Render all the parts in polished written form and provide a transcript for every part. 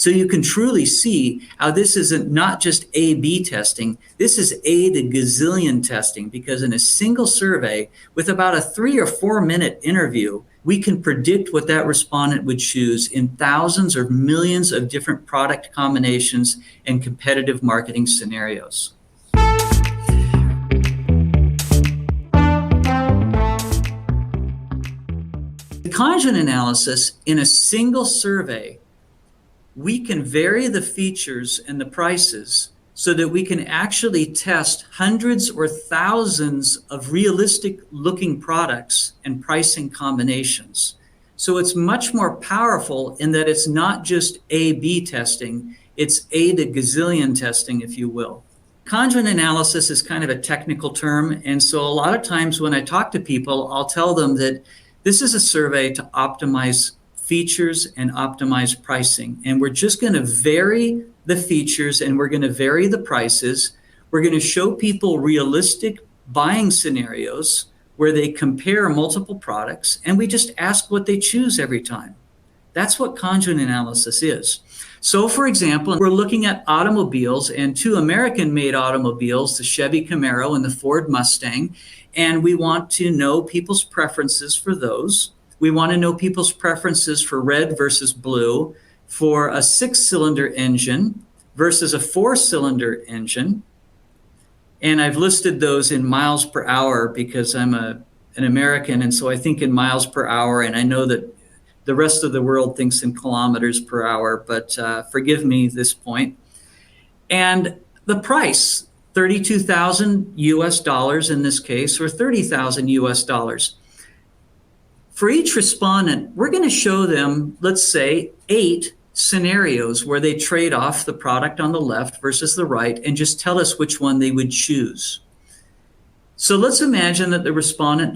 So you can truly see how this isn't not just A/B testing, this is A to gazillion testing, because in a single survey with about a 3 or 4 minute interview, we can predict what that respondent would choose in thousands or millions of different product combinations and competitive marketing scenarios. The Conjoint analysis in a single survey, we can vary the features and the prices so that we can actually test hundreds or thousands of realistic looking products and pricing combinations. So it's much more powerful in that it's not just A/B testing, it's A to gazillion testing, if you will. Conjoint analysis is kind of a technical term, and so a lot of times when I talk to people, I'll tell them that this is a survey to optimize features and optimize pricing. And we're just going to vary the features and we're going to vary the prices. We're going to show people realistic buying scenarios where they compare multiple products and we just ask what they choose every time. That's what conjoint analysis is. So for example, we're looking at automobiles and 2 American-made automobiles, the Chevy Camaro and the Ford Mustang, and we want to know people's preferences for those. We want to know people's preferences for red versus blue, for a 6-cylinder engine versus a 4-cylinder engine. And I've listed those in miles per hour because I'm an American, and so I think in miles per hour, and I know that the rest of the world thinks in kilometers per hour, but forgive me at this point. And the price, $32,000 US in this case, or $30,000 US. For each respondent, we're going to show them, let's say, 8 scenarios where they trade off the product on the left versus the right and just tell us which one they would choose. So let's imagine that the respondent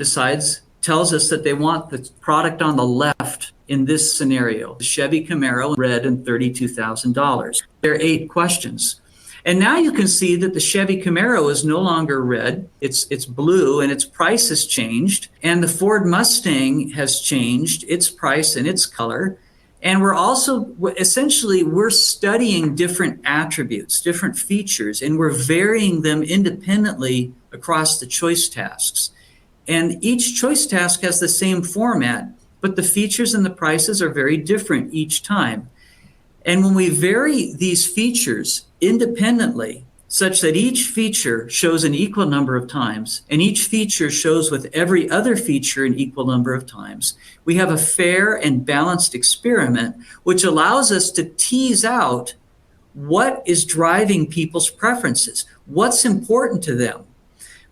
tells us that they want the product on the left in this scenario, the Chevy Camaro, red, and $32,000. There are 8 questions. And now you can see that the Chevy Camaro is no longer red, it's blue, and its price has changed. And the Ford Mustang has changed its price and its color. And we're also, essentially, we're studying different attributes, different features, and we're varying them independently across the choice tasks. And each choice task has the same format, but the features and the prices are very different each time. And when we vary these features independently, such that each feature shows an equal number of times, and each feature shows with every other feature an equal number of times, we have a fair and balanced experiment, which allows us to tease out what is driving people's preferences, what's important to them.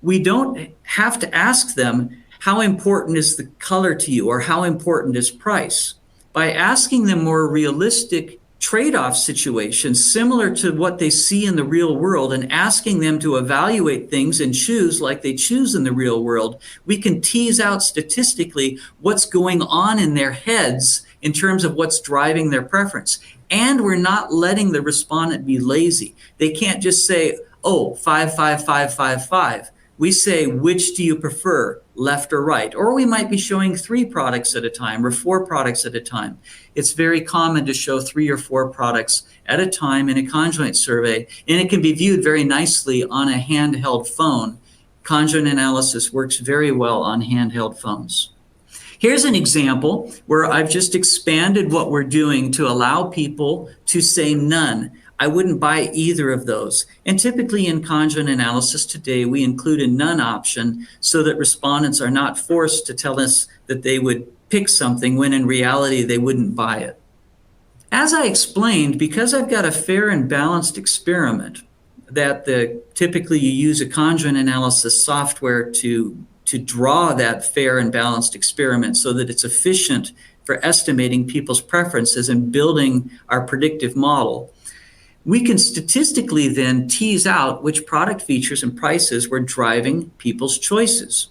We don't have to ask them, how important is the color to you, or how important is price? By asking them more realistic trade-off situations similar to what they see in the real world and asking them to evaluate things and choose like they choose in the real world, we can tease out statistically what's going on in their heads in terms of what's driving their preference. And we're not letting the respondent be lazy. They can't just say, oh, 5, 5, 5, 5, 5. We say, which do you prefer, left or right? Or we might be showing 3 products at a time or 4 products at a time. It's very common to show 3 or 4 products at a time in a conjoint survey, and it can be viewed very nicely on a handheld phone. Conjoint analysis works very well on handheld phones. Here's an example where I've just expanded what we're doing to allow people to say none. I wouldn't buy either of those. And typically in conjoint analysis today, we include a none option so that respondents are not forced to tell us that they would pick something when in reality they wouldn't buy it. As I explained, because I've got a fair and balanced experiment that typically you use a conjoint analysis software to draw that fair and balanced experiment so that it's efficient for estimating people's preferences and building our predictive model, we can statistically then tease out which product features and prices were driving people's choices.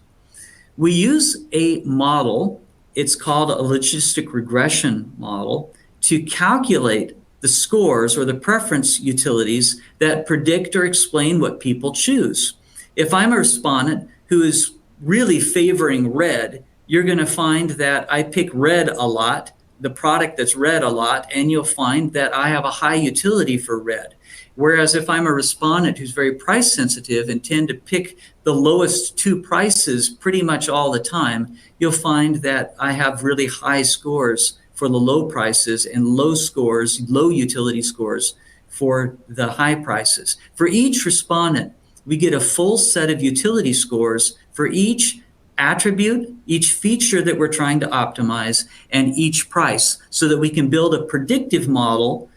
We use a model, it's called a logistic regression model, to calculate the scores or the preference utilities that predict or explain what people choose. If I'm a respondent who is really favoring red, you're going to find that I pick red a lot the product that's red a lot, and you'll find that I have a high utility for red. Whereas if I'm a respondent who's very price sensitive and tend to pick the lowest two prices pretty much all the time, you'll find that I have really high scores for the low prices and low scores, low utility scores for the high prices. For each respondent, we get a full set of utility scores for each attribute, each feature that we're trying to optimize, and each price, so that we can build a predictive model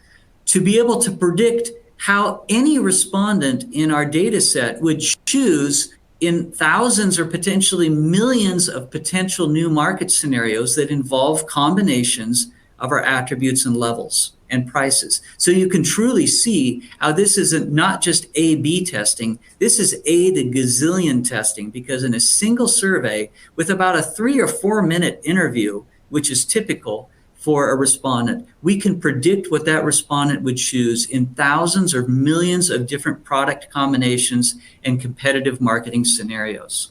to be able to predict how any respondent in our data set would choose in thousands or potentially millions of potential new market scenarios that involve combinations of our attributes and levels and prices. So you can truly see how this isn't not just A/B testing, this is A to gazillion testing, because in a single survey with about a 3 or 4 minute interview, which is typical for a respondent, we can predict what that respondent would choose in thousands or millions of different product combinations and competitive marketing scenarios.